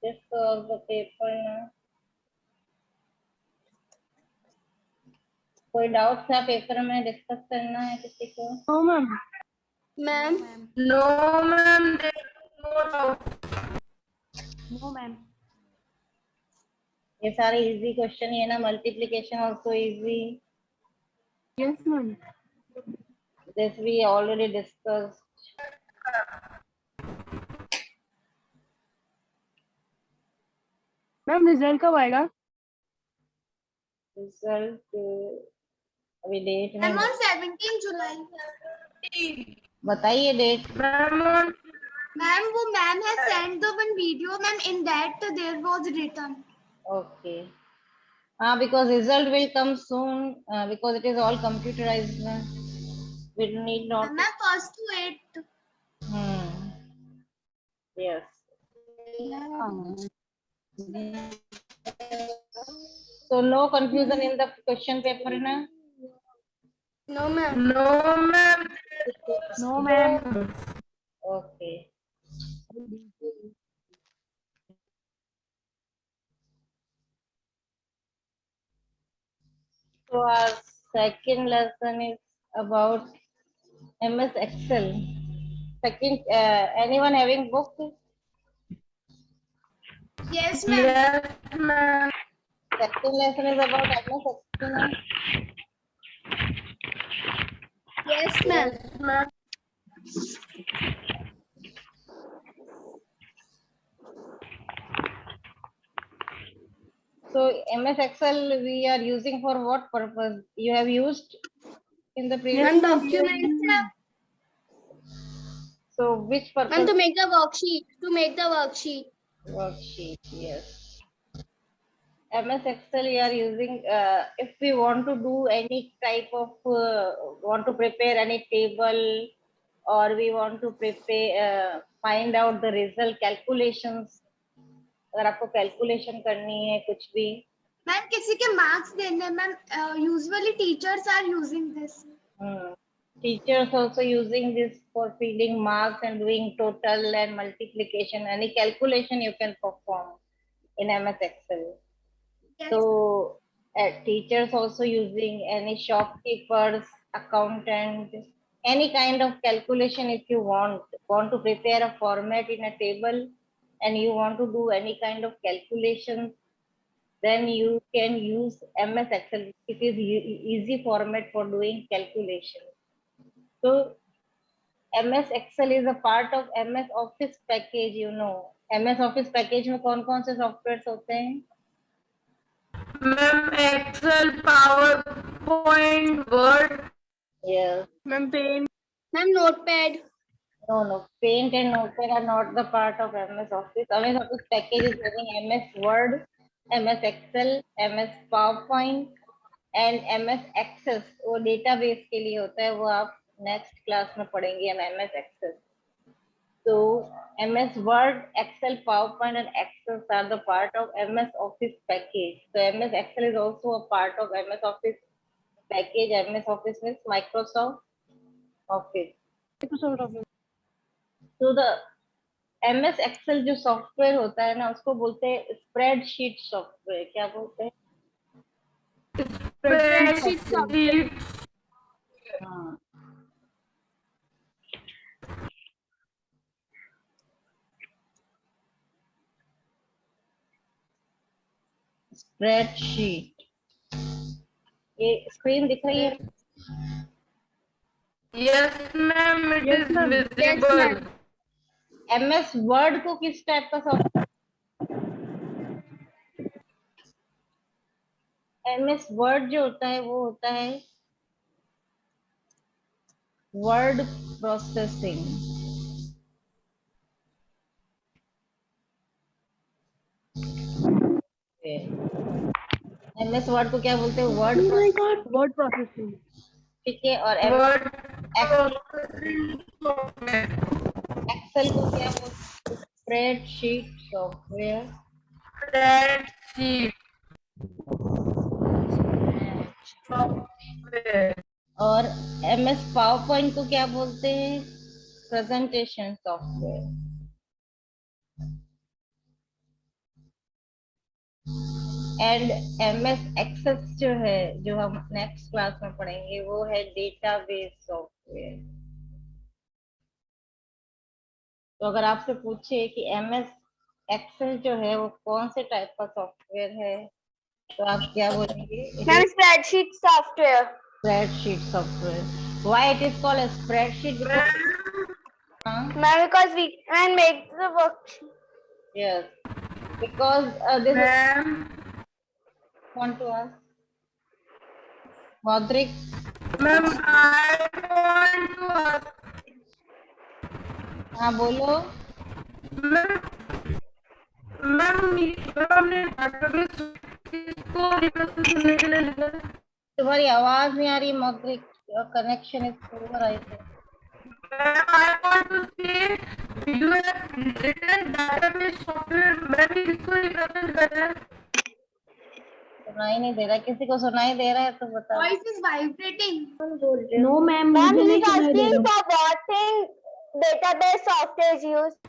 Just solve the paper now. कोई doubt था paper में डिस्कस करना है किसी को? No ma'am. Ma'am no ma'am, no ma'am. ये सारे इजी क्वेश्चन ही है ना. Multiplication also easy. Yes ma'am. This we already discussed. Ma'am result कब आएगा? रिजल्ट अभी डेट मैम नहीं ऑन 17 जुलाई। बताइए डेट. मैम वो ma'am has sent the one video ma'am in that there was written. Okay. Because result will come soon because it is all computerized. We need not. Ma'am first to 8. Yes. So no confusion in the question paper, na? No ma'am. No ma'am. No ma'am. Okay. So our second lesson is about MS Excel. Second, anyone having book? Yes ma'am. Yes ma'am. Second lesson is about MS Excel. Yes ma'am. Yes ma'am. So MS Excel we are using for what purpose? You have used in the previous. Ma'am documents ma'am. So which ma'am purpose? to make the worksheet. To make the worksheet. Worksheet. Yes. MS Excel we are using if we want to do any type of want to prepare any table or we want to prepare find out the result calculations. अगर आपको calculation करनी है कुछ भी. Ma'am किसी के marks देने ma'am usually teachers are using this. Teachers also using this for feeding marks and doing total and multiplication. Any calculation you can perform in MS Excel. Yes. So teachers also using any shopkeepers, accountant, any kind of calculation if you want to prepare a format in a table and you want to do any kind of calculations, then you can use MS Excel. It is easy format for doing calculation. So MS Excel is a part of MS Office package, you know. MS Office package में कौन-कौन से softwares होते हैं? Ma'am excel, power point, word. Yes. Ma'am pen. Ma'am notepad. No. Paint and Notepad are not the part of MS Office. MS Office package is having MS Word, MS Excel, MS PowerPoint and MS Access. वो database के लिए होता है. वो आप next class में पढ़ेंगे हम MS Access. So MS Word, Excel, PowerPoint and Access are the part of MS Office package. So MS Excel is also a part of MS Office package. MS Office means Microsoft Office. तो the MS Excel जो software होता है ना उसको बोलते हैं spreadsheet software. क्या बोलते हैं? Spreadsheet software. हाँ. स्प्रेडशीट. ये स्क्रीन दिख रही है? Yes ma'am, it Yes, is ma'am. Yes, visible. ma'am. MS word को किस टाइप का सॉफ्टवेयर? MS वर्ड जो होता है वो होता है वर्ड प्रोसेसिंग. MS वर्ड को क्या बोलते हैं? Word processing. ठीक है. और वर्ड एक्सेल को क्या बोलते हैं? Spreadsheet software. स्प्रेडशीट. सॉफ्टवेयर। और MS पावर पॉइंट को क्या बोलते हैं? Presentation software. And MS access जो है, जो हम नेक्स्ट क्लास में पढ़ेंगे, वो है डेटाबेस सॉफ्टवेयर। तो अगर आपसे पूछे कि MS एक्सेस जो है वो कौन से टाइप का सॉफ्टवेयर है, तो आप क्या बोलेंगे? Ma'am spreadsheet software. Spreadsheet software. Why it is called spreadsheet? Ma'am because we can make the work. Yes, because this is ma'am want to ask Modric. Ma'am I want to ask हाँ बोलो। Ma'am हमने database को represent करने के लिए लिखा है। तुम्हारी आवाज नहीं आ रही मौद्रिक, connection is poor I think. I want to say you have written database software. मैं भी इसको रिप्रेजेंट कर रहा है। सुनाई नहीं दे रहा, किसी को सुनाई दे रहा है तो बताओ। Voice is vibrating. No ma'am, Ma'am, मुझे he नहीं is सुनाई दे asking रहा। for what thing database software is used.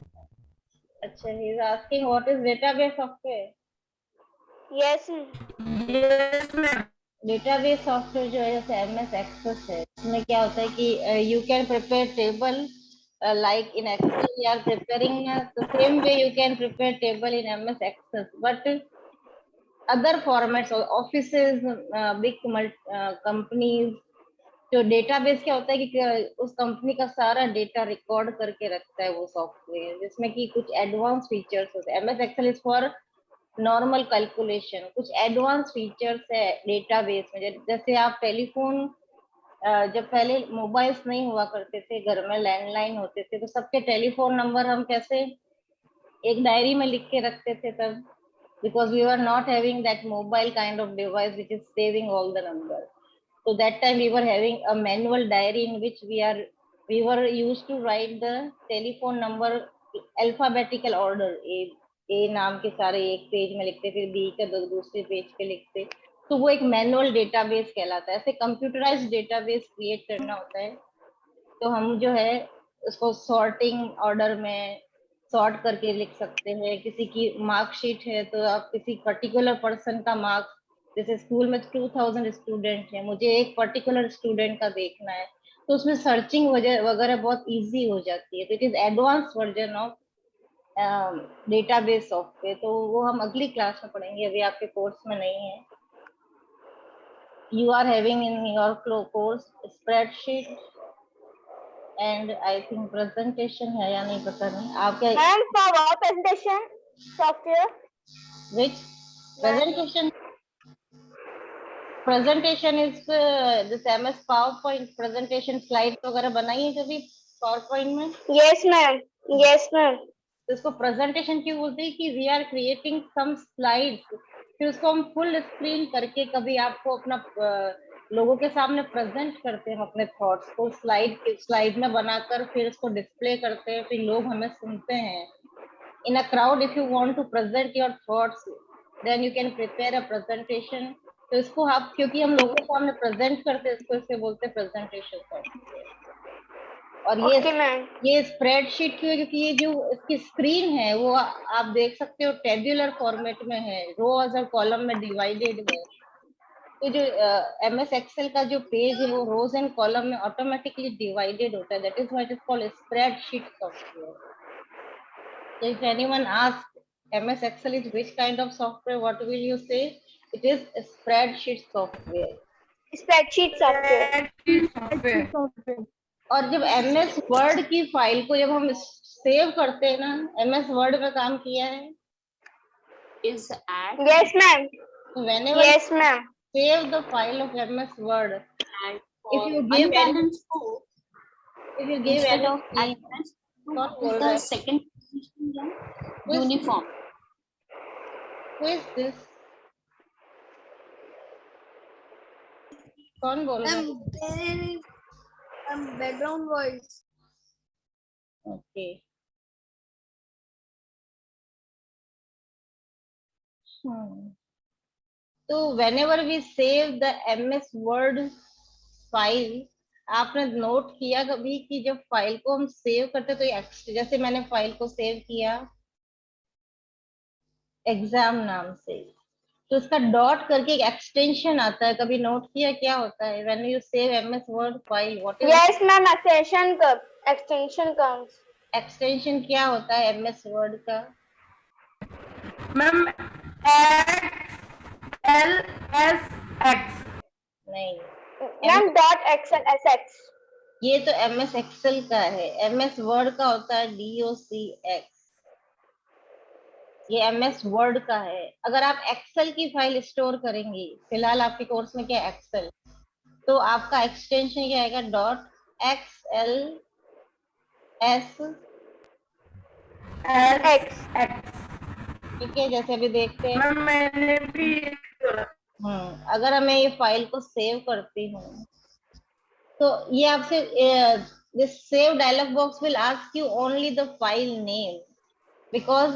अच्छा, he is asking what is database software. Yes. Yes ma'am. Database software जो है जैसे MS एक्सेस है, इसमें क्या होता है कि you can prepare table like in Excel you are preparing the same way you can prepare table in MS Access, but other formats or offices, big companies, जो डेटाबेस क्या होता है कि उस कंपनी का सारा डेटा रिकॉर्ड करके रखता है वो सॉफ्टवेयर, जिसमें कि कुछ एडवांस फीचर्स होते हैं। MS excel is for normal calculation, कुछ एडवांस फीचर्स है डेटाबेस में। जैसे आप टेलीफोन, जब पहले मोबाइल्स नहीं हुआ करते थे, घर में लैंडलाइन होते थे, तो सबके टेलीफोन नंबर हम कैसे एक डायरी में लिख के रखते थे तब, because we were not having that mobile kind of device which is saving all the numbers. So that time we were having a manual diary in which we were used to write the telephone number alphabetical order. ए नाम के सारे एक page में लिखते, फिर B का दूसरे page पे लिखते, तो वो एक मैनुअल डेटाबेस कहलाता है। ऐसे कंप्यूटराइज्ड डेटाबेस क्रिएट करना होता है, तो हम जो है उसको सॉर्टिंग ऑर्डर में सॉर्ट करके लिख सकते हैं। किसी की मार्कशीट है तो आप किसी पर्टिकुलर पर्सन का मार्क्स, जैसे स्कूल में 2000 स्टूडेंट है, मुझे एक पर्टिकुलर स्टूडेंट का देखना है, तो उसमें सर्चिंग वगैरह बहुत इजी हो जाती है। तो it is advance version of database software, तो वो हम अगली क्लास में पढ़ेंगे, अभी आपके कोर्स में नहीं है। You are having in your course spreadsheet and I think presentation है या नहीं पता नहीं आपके। Ma'am, for what presentation software? Which presentation? Presentation is this MS PowerPoint presentation slides वगैरह बनाई है कभी PowerPoint में? Yes, ma'am. Yes, ma'am. तो इसको प्रेजेंटेशन क्यों बोलते हैं कि we are creating some slides, फिर उसको हम फुल स्क्रीन करके कभी आपको अपना लोगों के सामने प्रेजेंट करते हैं अपने थॉट्स को स्लाइड में बनाकर, फिर उसको डिस्प्ले करते हैं, फिर लोग हमें सुनते हैं। In a crowd, if you want to present your thoughts, then you can prepare a presentation. तो इसको आप, क्योंकि हम लोगों के सामने प्रेजेंट करते हैं, इसको इससे बोलते हैं प्रेजेंटेशन सॉफ्टवेयर। और ये स्प्रेडशीट क्यों है? क्योंकि ये जो इसकी स्क्रीन है वो आप देख सकते हो टेब्युलर फॉर्मेट में है, रोज और कॉलम में डिवाइडेड है। तो जो MS एक्सेल का जो पेज है वो रोज एंड कॉलम में ऑटोमेटिकली डिवाइडेड होता है, that is why it is called spreadsheet software. So if anyone asks MS Excel is which kind of software, what will you say? It is a spreadsheet software. Spreadsheet software. और जब MS Word की file को जब हम save करते हैं ना, MS Word में काम किया है? Is at Yes, ma'am. Whenever Yes, ma'am. save the file of MS Word, and if you give any, unbalanced score if you give instead any, of unbalanced कौन score बोल is रहा the है? second position then Who is- uniform. Who is this? कौन बोल रहा है? There is background voice. Okay. तो whenever we save the MS Word file, आपने नोट किया कभी कि जब फाइल को हम सेव करते तो जैसे मैंने फाइल को सेव किया एग्जाम नाम से, तो इसका डॉट करके एक एक्सटेंशन आता है, कभी नोट किया क्या होता है? When you save MS word file, what is Yes, ma'am. Extension comes. Extension? क्या होता है एमएस वर्ड का? Ma'am XLSX। नहीं, Ma'am, .xlsx. ये तो एमएस एक्सेल का है। एमएस वर्ड का होता है DOCX। ये एमएस वर्ड का है। अगर आप एक्सेल की फाइल स्टोर करेंगे, फिलहाल आपके कोर्स में क्या एक्सेल, तो आपका एक्सटेंशन क्या आएगा? .XLS X. ठीक है, जैसे अभी देखते हैं। मैम मैंने भी अगर मैं ये फाइल को सेव करती हूँ तो ये आपसे this save dialog box will ask you only the file name, because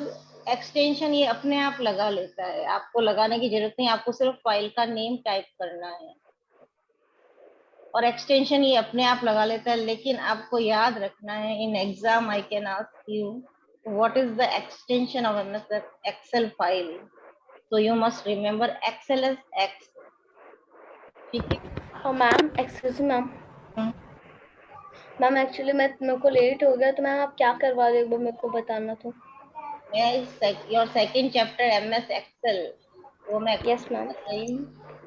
extension ये अपने आप लगा लेता है, आपको लगाने की जरूरत नहीं, आपको सिर्फ फाइल का नेम टाइप करना है और एक्सटेंशन ये अपने आप लगा लेता है। लेकिन आपको याद रखना है, in exam I can ask you what is the extension of MS excel file, so you must remember XLSX। ठीक है? Oh, ma'am. Excuse me, ma'am. Ma'am actually मेरे को लेट हो गया, तो मैम आप क्या करवा रहे हो मेरे को बताना तो। Your second chapter MS Excel, वो मैं Yes, ma'am.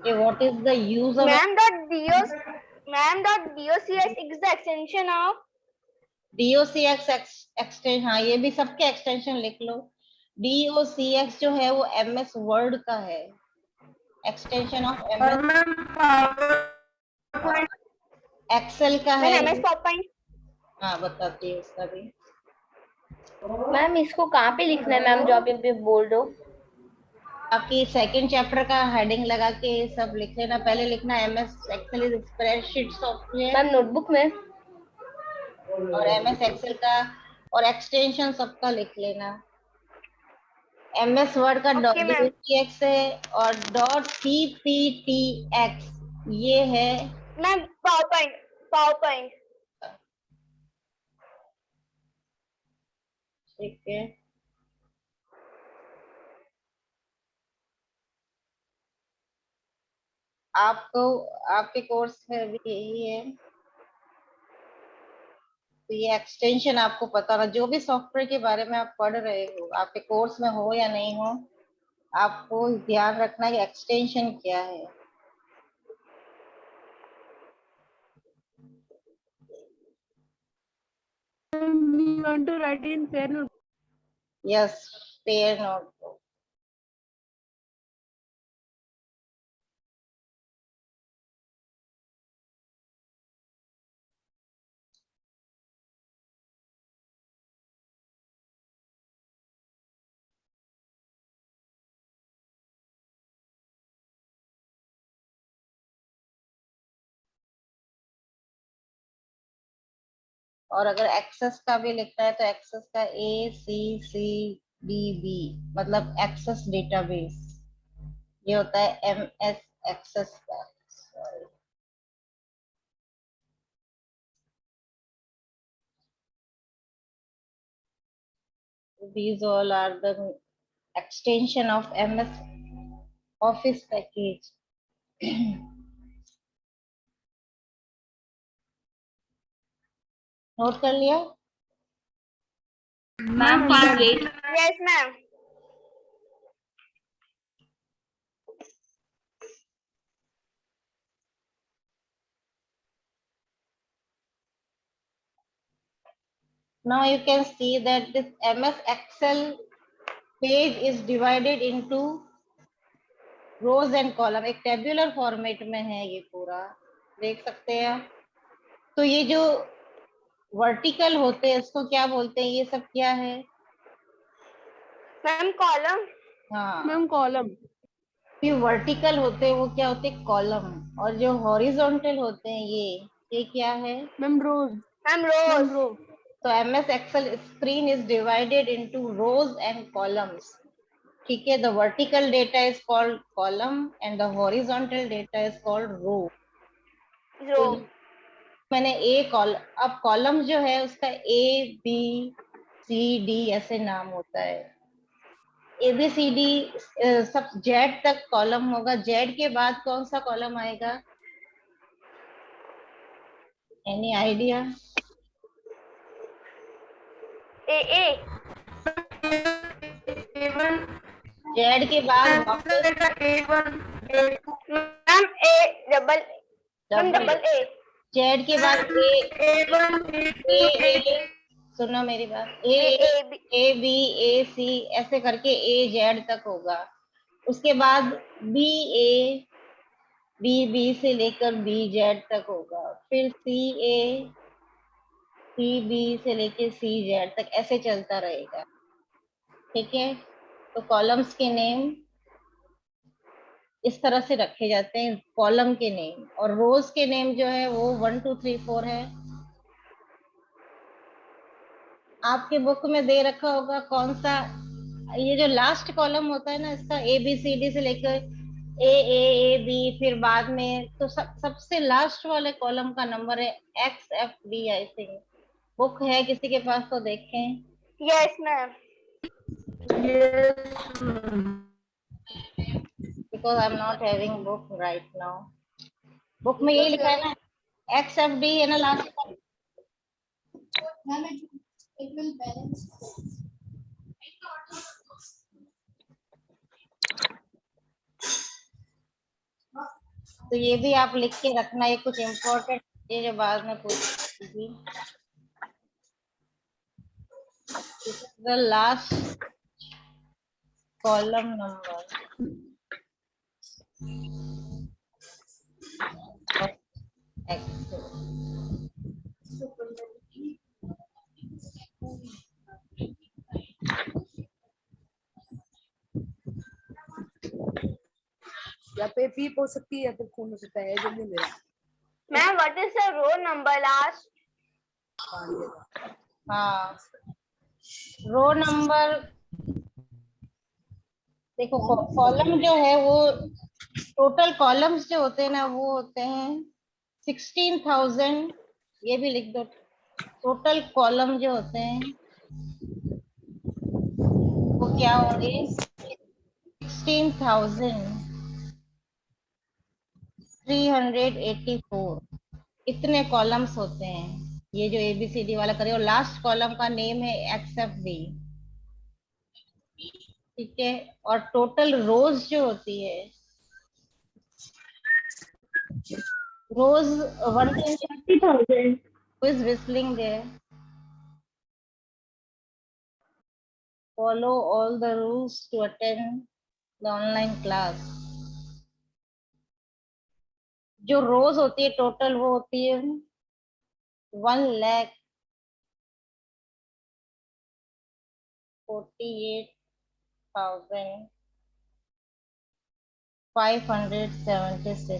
ये what is the use of .docx is the extension of. DOCX extension? हाँ, ये भी सबके एक्सटेंशन लिख लो। DOCX जो है वो MS Word का है, एक्सटेंशन ऑफ और MS मैम पावर Excel का है। Ma'am MS PowerPoint. हाँ, बताती है उसका भी। मैम इसको कहाँ पे लिखना है मैम, जो आप ये बोल रहे हो? आपकी सेकंड चैप्टर का हेडिंग लगा के सब लिख लेना। पहले लिखना MS Excel is spreadsheet software, ma'am notebook में। और MS Excel का और एक्सटेंशन सबका लिख लेना। MS वर्ड का Okay, ma'am. .docx है और .pptx ये है। Ma'am PowerPoint. ठीक है, आपको आपके कोर्स में भी यही है, तो ये एक्सटेंशन आपको पता ना, जो भी सॉफ्टवेयर के बारे में आप पढ़ रहे हो, आपके कोर्स में हो या नहीं हो, आपको ध्यान रखना है एक्सटेंशन क्या है। we want to write in fair note. Yes, pair notebook. और अगर एक्सेस का भी लिखना है तो एक्सेस का ACCDB मतलब एक्सेस डेटाबेस, ये होता है MS एक्सेस का। These all are the extension of MS Office package। Note कर लिया? Ma'am, please wait. Yes, ma'am. Now you can see that this MS Excel page is divided into rows and column, एक tabular format में है ये पूरा, देख सकते हैं आप। तो ये जो वर्टिकल होते हैं इसको क्या बोलते हैं? ये सब क्या है? Ma'am column. हाँ, मैम कॉलम। जो वर्टिकल होते हैं वो क्या होते हैं? कॉलम। और जो हॉरिजॉन्टल होते हैं ये क्या है? Ma'am rose. Ma'am rose. So MS Excel screen is divided into rows and columns. ठीक है, the vertical data is called column and the horizontal data is called row. Row. मैंने अब कॉलम जो है उसका ABCD ऐसे नाम होता है। ABCD सब जेड तक कॉलम होगा। जेड के बाद कौन सा कॉलम आएगा? Any idea? ए। A1 जेड के बाद वापस A1 ma'am A double ma'am double double A. Z के बाद A1 A2 ए सुनो मेरी बात, A A B. A B A C ऐसे करके A Z तक होगा। उसके बाद B से लेकर BZ तक होगा। फिर CB से लेकर CZ तक ऐसे चलता रहेगा। ठीक है, तो कॉलम्स के नेम इस तरह से रखे जाते हैं, कॉलम के नेम। और रोज के नेम जो है वो 1 2 3 4 है। आपके बुक में दे रखा होगा कौन सा, ये जो लास्ट कॉलम होता है ना इसका, ABCD से लेकर A, B, फिर बाद में तो सबसे लास्ट वाले कॉलम का नंबर है XFD आई थिंक। बुक है किसी के पास तो देखें। Yes ma'am. yes because I am not having book right now. Book में यही लिखा है ना, XFD है ना last. Ma'am, it will balance. तो ये भी आप लिख के रखना, ये कुछ इम्पोर्टेंट ये जो बाद में पूछेगी। द लास्ट कॉलम नंबर या पे पीप हो सकती है या फिर खून हो सकता है, जल्दी मेरा ma'am what is the row number last? हाँ, रो नंबर देखो, कॉलम जो है वो टोटल कॉलम्स जो होते हैं ना वो होते हैं 16,000। ये भी लिख दो, टोटल कॉलम जो होते हैं वो क्या होंगे? 16,384 इतने कॉलम्स होते हैं। ये जो ABCD वाला करे, और लास्ट कॉलम का नेम है XFD। ठीक है, और टोटल रोज जो होती है, रोज 120,000 is whistling there. Follow all the rules to attend the online class. जो रोज होती है टोटल वो होती है 1,48,576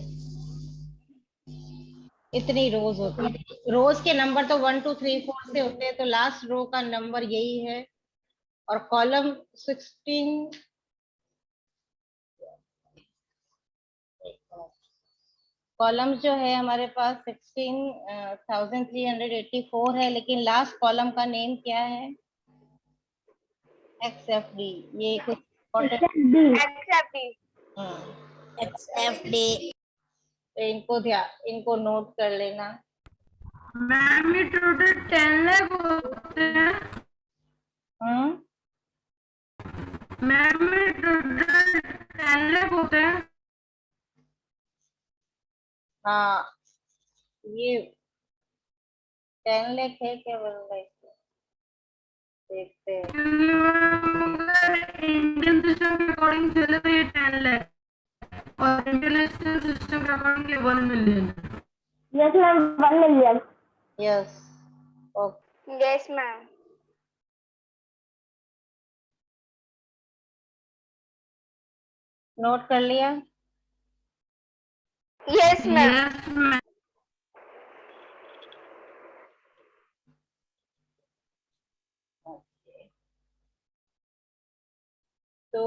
इतनी रोज होती है। रोज के नंबर तो 1 2 3 4 से होते हैं, तो लास्ट रो का नंबर यही है। और कॉलम 16 कॉलम जो है हमारे पास 16,384 है, लेकिन लास्ट कॉलम का नेम क्या है? XFD। ये कुछ एक्सेप्ट। XFD, तो इनको नोट कर लेना। मैम ये टोटल 10 लाख होते हैं। हम्म, मैम ये टोटल 10 लाख होते हैं। हाँ, ये 10 लाख है क्या 1 लाख? देखते हैं। इंडियन सिस्टम के अकॉर्डिंग चले तो ये 10 लाख और इंटरनेशनल सिस्टम के अकॉर्डिंग ये 1 million. Yes ma'am 1 million. Yes, okay, yes ma'am. Note कर लिया। Yes ma'am. Yes ma'am. तो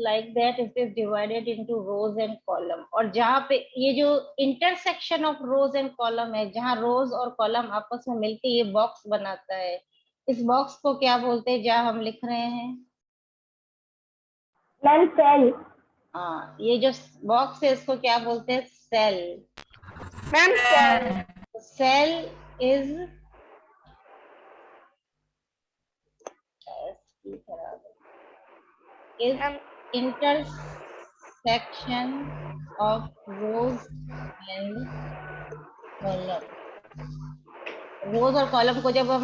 like that it is divided into rows and column. और जहाँ पे ये जो intersection of rows and column है, जहाँ rows और column आपस में मिलके ये box बनाता है, इस box को क्या बोलते हैं जहाँ हम लिख रहे हैं? Ma'am cell. हाँ, ये जो box है इसको क्या बोलते हैं? Cell. Ma'am cell. Cell is intersection of rows and column. Rows और कॉलम को जब हम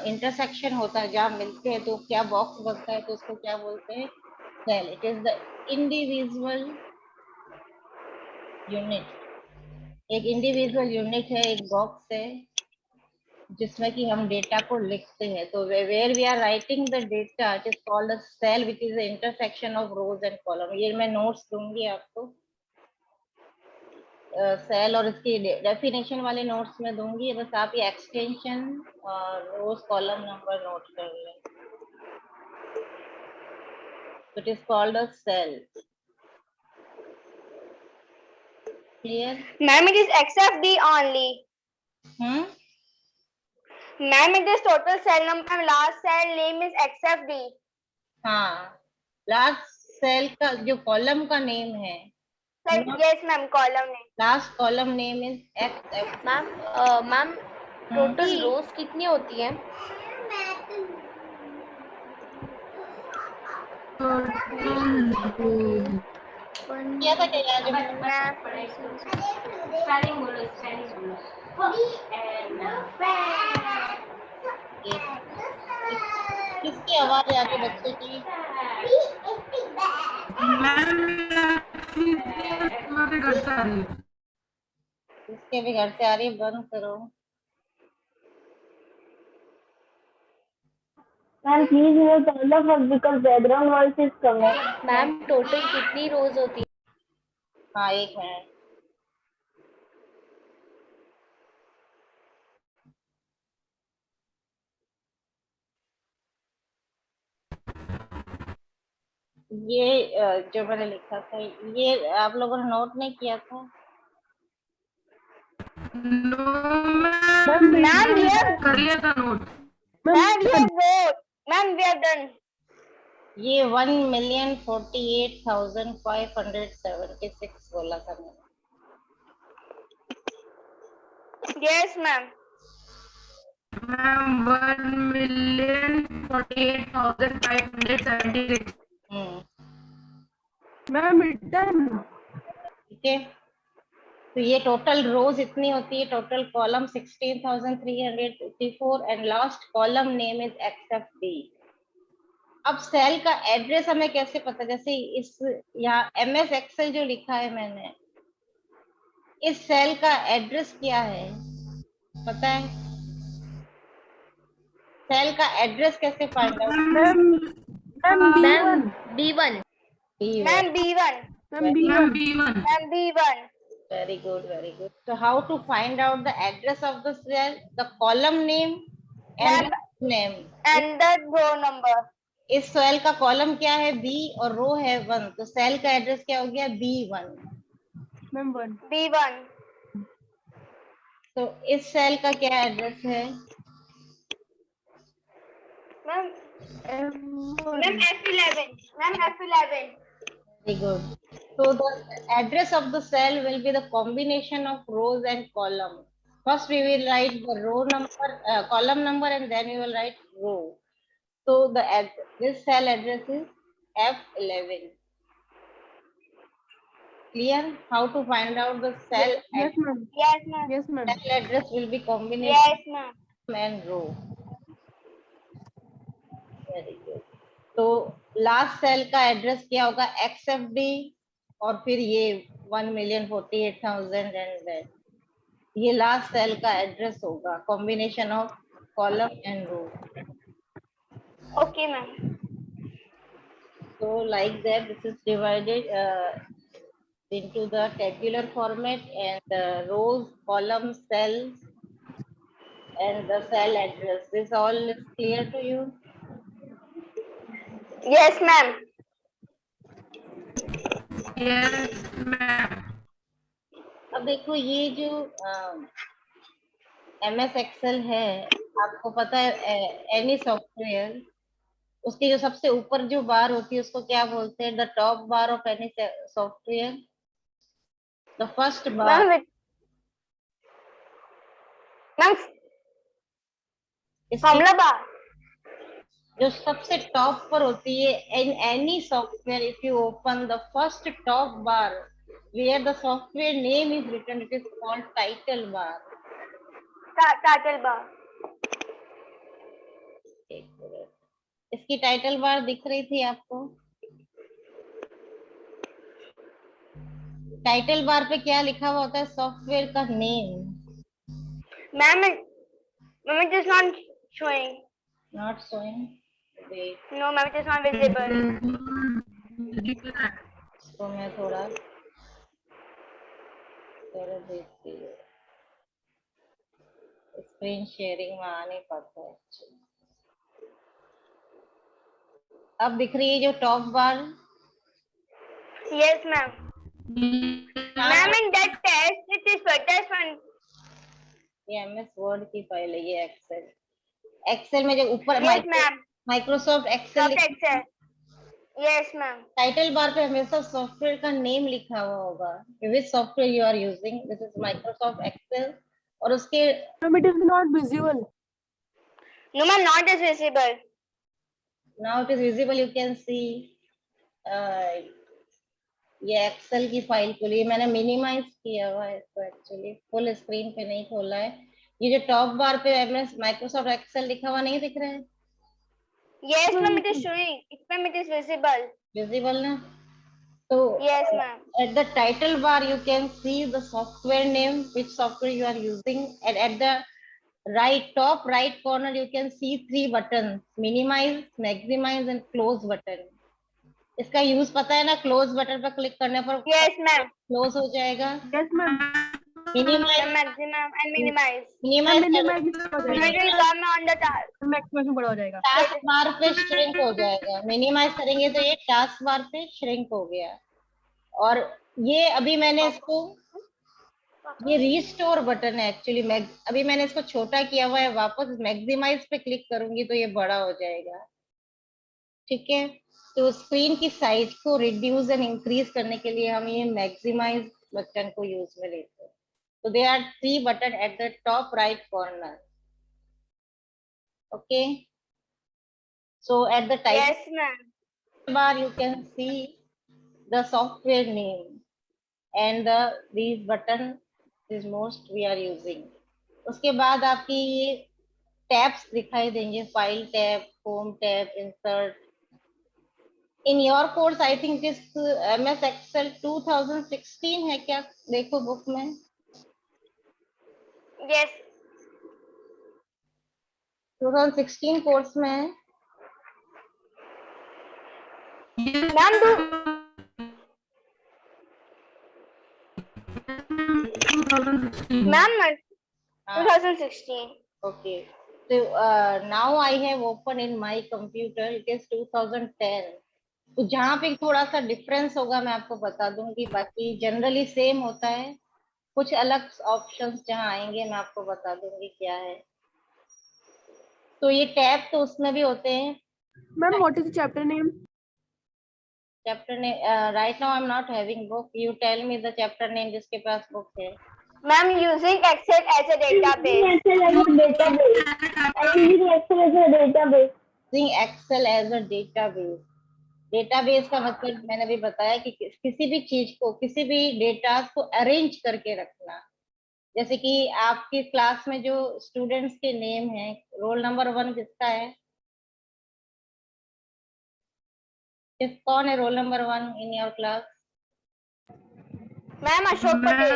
इंटरसेक्शन होता है जहाँ मिलते हैं तो क्या बॉक्स बनता है, तो उसको क्या बोलते हैं? Cell. It is the individual unit. एक इंडिविजुअल यूनिट है, एक बॉक्स है जिसमें कि हम डेटा को लिखते हैं. तो where we are writing the data it is called a cell which is the intersection of rows and column. ये मैं नोट्स दूंगी आपको, सेल और इसकी डेफिनेशन वाले नोट्स में दूंगी, बस आप ये एक्सटेंशन और रोज कॉलम नंबर नोट कर लें. It is called a cell. Clear? Ma'am it is accept D only. Ma'am it is total cell number, last cell name is accept D. हाँ, लास्ट सेल का जो कॉलम का name है, yes ma'am, column name. Last column name is X. Ma'am total rows कितनी होती है? क्या था क्या यार? स्पेलिंग बोलो, स्पेलिंग बोलो. किसकी आवाज है? आपके बच्चे की? घर से आ रही है। इसके भी घर से आ रही है, बंद करो. Ma'am please use turn off because background voice is coming. Ma'am total कितनी रोज होती है? हाँ, एक मिनट. ये जो मैंने लिखा था, ये आप लोगों ने नोट नहीं किया था? मैम वी हैव कर लिया था note. Ma'am we have done. ये 1,48,576 बोला था मैंने. Yes ma'am. Ma'am 1,48,576. Ma'am done. ठीक है, तो ये टोटल रोज इतनी होती है, total column 16,354 and last column name is accept D. अब सेल का एड्रेस हमें कैसे पता? जैसे इस यहाँ MS एक्सेल जो लिखा है मैंने, इस सेल का एड्रेस क्या है पता है? सेल का एड्रेस कैसे find out? Ma'am B1. Ma'am B1. Ma'am B1. Ma'am B1. Very good, very good. So how to find out the address of the cell? The column name and the name. And the row number. इस cell का column क्या है? B और रो है 1, तो cell का address क्या हो गया? B1. Ma'am B1. तो इस सेल का क्या एड्रेस है? Ma'am F11. Ma'am F11. Very good. So the address of the cell will be the combination of rows and column. First we will write the row number, column number, and then we will write row. So this cell address is F11. Clear? How to find out the cell Yes ma'am. Yes ma'am. Yes ma'am. cell address will be combination Yes ma'am. and row. Very good. तो last cell का address क्या होगा? XFD और फिर ये 1,48,000 and that. ये last cell का address होगा, combination of column and row. Okay ma'am. So like that, this is divided into the tabular format, and the rows, columns, cells, and the cell address. This all is clear to you? Yes ma'am. Yes, ma'am. अब देखो ये जो MS Excel है, आपको पता है any software, उसकी जो सबसे ऊपर जो बार होती है उसको क्या बोलते हैं? The top bar of any software, the first bar. Ma'am formula bar जो सबसे टॉप पर होती है in any software, if you open the first top bar where the software name is written, it is called title bar. Title bar. एक minute, इसकी title bar दिख रही थी आपको? टाइटल बार पे क्या लिखा हुआ होता है? सॉफ्टवेयर का name. Ma'am it is not showing. Not showing, wait, No, ma'am, it is not visible. इसको मैं थोड़ा जरा देखती हूँ, स्क्रीन शेयरिंग में आ नहीं पाता है। अब दिख रही है जो top bar? Yes, ma'am. Ma'am, in that test, it is for test one. ये MS वर्ड की फाइल है, ये एक्सेल। एक्सेल में जो ऊपर Yes, ma'am. Microsoft excel, Soft Excel. Yes, ma'am. Title bar पे हमेशा सॉफ्टवेयर का नेम लिखा हुआ होगा, which software you are using, this is microsoft excel, और उसके It is not visible. No, ma'am, not is visible. Now it is visible, you can see. ये Excel की फाइल खुली है, मैंने मिनिमाइज किया हुआ है इसको, एक्चुअली फुल स्क्रीन पे नहीं खोला है। ये जो टॉप बार पे MS माइक्रोसॉफ्ट एक्सेल लिखा हुआ नहीं दिख रहा है? Yes, ma'am, it is showing. Ma'am, it is visible. Visible ना? तो Yes, ma'am. at the title bar you can see the software name, which software you are using, and at the top right corner you can see 3 buttons: minimize, maximize and close button. इसका use पता है ना? Close button पर click करने पर Yes, ma'am. Close हो जाएगा। Yes, ma'am. Minimize, The maximum and minimize. Minimize It will come on the task. Maximum बड़ा हो जाएगा. टास्क बार पे श्रिंक हो जाएगा। मिनिमाइज करेंगे तो ये टास्क बार पे श्रिंक हो गया। और ये अभी मैंने इसको, ये रिस्टोर बटन है एक्चुअली, अभी मैंने इसको छोटा किया हुआ है, वापस मैक्सिमाइज पे क्लिक करूंगी तो ये बड़ा हो जाएगा। ठीक है, तो स्क्रीन की साइज को रिड्यूस एंड इंक्रीज करने के लिए हम ये मैक्सिमाइज बटन को यूज में लेते हैं। तो they are 3 button at the top right corner. Okay, so at the title Yes, ma'am. bar you can see the software name and these button is most we are using. उसके बाद आपकी ये tabs दिखाई देंगे, file tab, home tab, insert. In your course I think इस MS Excel 2016 है क्या? देखो बुक में। Yes. 2016 कोर्स में है। Ma'am, do. Ma'am, 2016. Okay. So now I have opened in my computer. It is 2010. तो जहाँ पे थोड़ा सा डिफरेंस होगा मैं आपको बता दूंगी, बाकी जनरली सेम होता है। कुछ अलग ऑप्शंस जहाँ आएंगे मैं आपको बता दूंगी क्या है। तो ये टैब तो उसमें भी होते हैं। Ma'am, what is the chapter name? Chapter name right now I am not having book, you tell me the chapter name जिसके पास बुक है। Ma'am, using Excel as a database. Using Excel as a database. Database का मतलब मैंने भी बताया कि किसी भी चीज को, किसी भी डेटा को अरेंज करके रखना। जैसे कि आपकी क्लास में जो स्टूडेंट्स के नेम है, रोल नंबर 1 किसका है? कौन है roll number 1 in your class? Ma'am, Ashok Patel.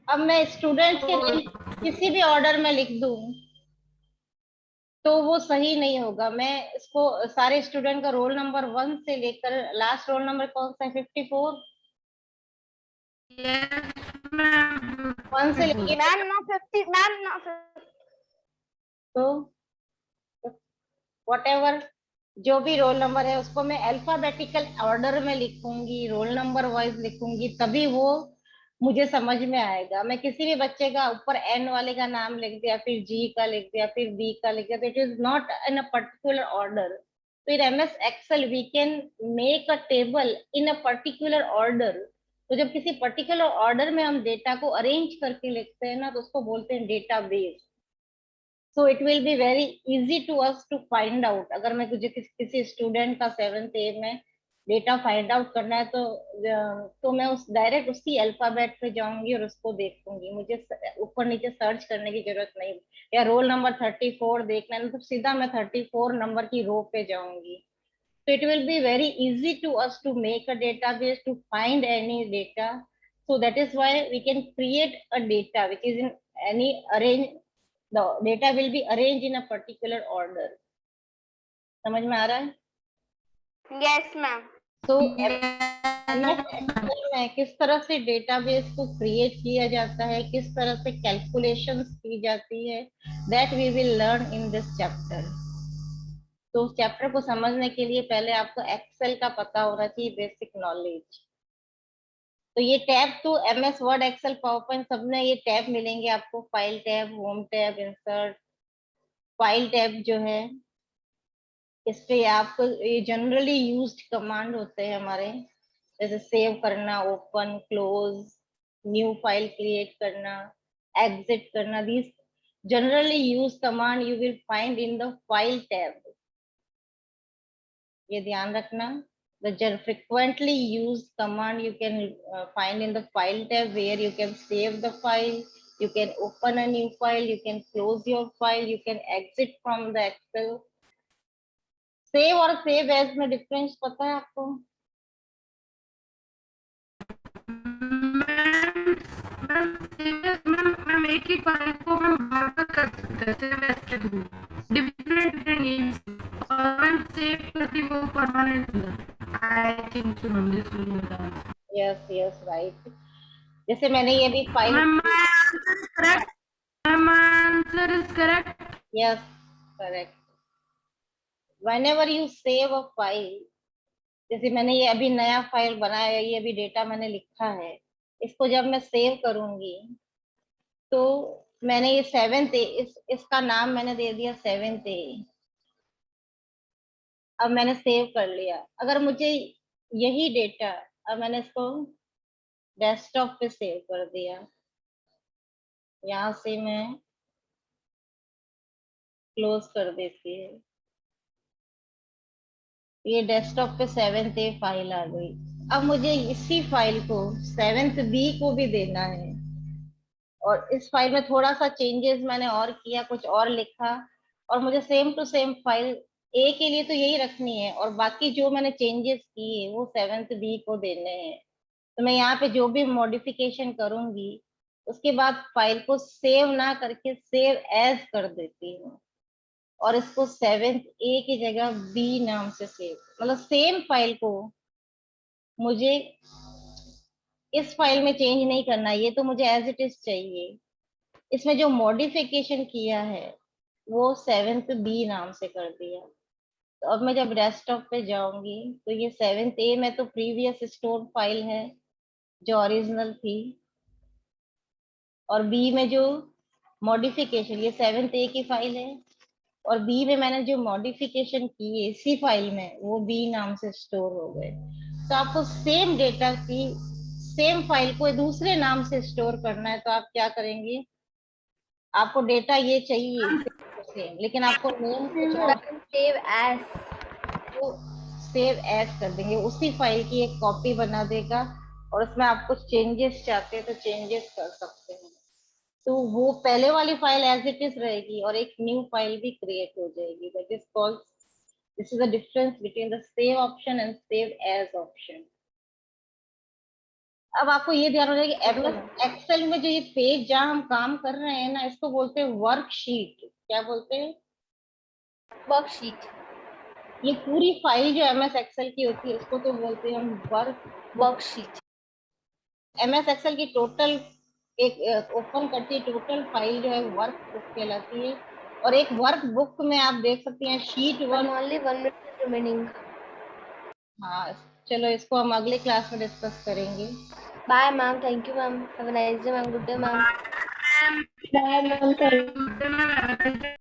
अब मैं स्टूडेंट्स के नेम किसी भी ऑर्डर में लिख दूं तो वो सही नहीं होगा। मैं इसको सारे स्टूडेंट का रोल नंबर 1 से लेकर लास्ट रोल नंबर कौन सा है? 54। Yes, ma'am. 1 से लेके Ma'am, not 50. Ma'am, not 50. तो whatever जो भी रोल नंबर है उसको मैं अल्फाबेटिकल ऑर्डर में लिखूंगी, रोल नंबर वाइज लिखूंगी, तभी वो मुझे समझ में आएगा। मैं किसी भी बच्चे का ऊपर एन वाले का नाम लिख दिया, फिर जी का लिख दिया, फिर बी का लिख दिया, तो it is not in a particular order. तो in MS Excel we can make a table in a particular order. तो जब किसी पर्टिकुलर ऑर्डर में हम डेटा को अरेंज करके लिखते हैं ना, तो उसको बोलते हैं database. So it will be very easy to us to find out. अगर मैं मुझे किसी स्टूडेंट का 7th ए में डेटा फाइंड आउट करना है, तो मैं उस डायरेक्ट उसी अल्फाबेट पे जाऊंगी और उसको देखूंगी, मुझे ऊपर नीचे सर्च करने की जरूरत नहीं। या रोल नंबर 34 देखना है तो सीधा मैं 34 नंबर की रो पे जाऊंगी। So it will be very easy to us to make a database, to find any data. So that is why we can create a data which is in any arrange. The data will be arranged in a particular order. समझ में आ रहा है? Yes, ma'am. So MS Excel में किस तरह से database को create किया जाता है, किस तरह से कैलकुलेशंस की जाती है, that we will learn in this chapter. तो उस चैप्टर को समझने के लिए पहले आपको एक्सेल का पता होना चाहिए, बेसिक नॉलेज। तो ये टैब तो MS word, excel, power point सब में ये टैब मिलेंगे आपको। File tab, home tab, insert. File tab जो है इस पे आपको ये जनरली यूज्ड कमांड होते हैं हमारे, जैसे सेव करना, open, close, new file create करना, एग्जिट करना। These generally use command you will find in the file tab. ये ध्यान रखना। The frequently used command you can find in the file tab, where you can save the file, you can open a new file, you can close your file, you can exit from the Excel. Save और save as में difference पता है आपको? Ma'am एक ही file को हम बार बार कर सकते हैं सेव एज के थ्रू, डिफरेंट नेम्स, और मैम सेव करती वो permanent. I think so ma'am this will be the Yes, yes, right. जैसे मैंने ये भी file, ma'am my answer is correct, ma'am my answer is correct. yes, correct. Whenever you save a file, जैसे मैंने ये अभी नया फाइल बनाया है, ये अभी डेटा मैंने लिखा है, इसको जब मैं सेव करूंगी तो मैंने ये 7th इसका नाम मैंने दे दिया 7th ए। अब मैंने सेव कर लिया। अगर मुझे यही डेटा, अब मैंने इसको डेस्कटॉप पे सेव कर दिया, यहाँ से मैं क्लोज कर देती है, ये डेस्कटॉप पे 7th ए फाइल आ गई। अब मुझे इसी फाइल को 7th बी को भी देना है, और इस फाइल में थोड़ा सा चेंजेस मैंने और किया, कुछ और लिखा, और मुझे सेम टू सेम फाइल ए के लिए तो यही रखनी है, और बाकी जो मैंने चेंजेस किए वो 7th बी को देने हैं। तो मैं यहाँ पे जो भी मॉडिफिकेशन करूंगी उसके बाद फाइल को सेव ना करके सेव एज कर देती हूँ, और इसको 7th ए की जगह बी नाम से सेव, मतलब सेम फाइल को मुझे इस फाइल में चेंज नहीं करना, ये तो मुझे एज इट इज चाहिए। इसमें जो मॉडिफिकेशन किया है वो 7th बी नाम से कर दिया। तो अब मैं जब डेस्कटॉप पे जाऊंगी तो ये 7th ए में तो प्रीवियस स्टोर फाइल है जो ओरिजिनल थी, और बी में जो मॉडिफिकेशन, ये 7th ए की फाइल है, और बी में मैंने जो मॉडिफिकेशन की इसी फाइल में, वो बी नाम से स्टोर हो गए। तो आपको सेम डेटा की सेम फाइल को दूसरे नाम से स्टोर करना है, तो आप क्या करेंगे, आपको डेटा ये चाहिए सेम, लेकिन आपको नेम कुछ और, सेव एज। तो सेव एज कर देंगे, उसी फाइल की एक कॉपी बना देगा, और उसमें आप कुछ चेंजेस चाहते हैं तो चेंजेस कर सकते हैं। तो वो पहले वाली फाइल एज इट इज रहेगी और एक न्यू फाइल भी क्रिएट हो जाएगी। That is called, this is the difference between the save option and save as option. अब आपको ये ध्यान रखना है कि एमएस एक्सेल में जो ये पेज जहाँ हम काम कर रहे हैं ना, इसको बोलते हैं वर्कशीट। क्या बोलते हैं? वर्कशीट। ये पूरी फाइल जो एमएस एक्सेल की होती है उसको तो बोलते हैं हम वर्कशीट। एमएस एक्सेल की टोटल एक ओपन करती है टोटल फाइल जो है वर्क बुक कहलाती है, और एक वर्क बुक में आप देख सकती हैं शीट 1, ओनली 1 मिनट remaining. हाँ, चलो इसको हम अगले क्लास में डिस्कस करेंगे। Bye, ma'am. Thank you, ma'am. Have a nice day, ma'am. Good day, ma'am. Bye, ma'am. Good day, ma'am. Have a nice day.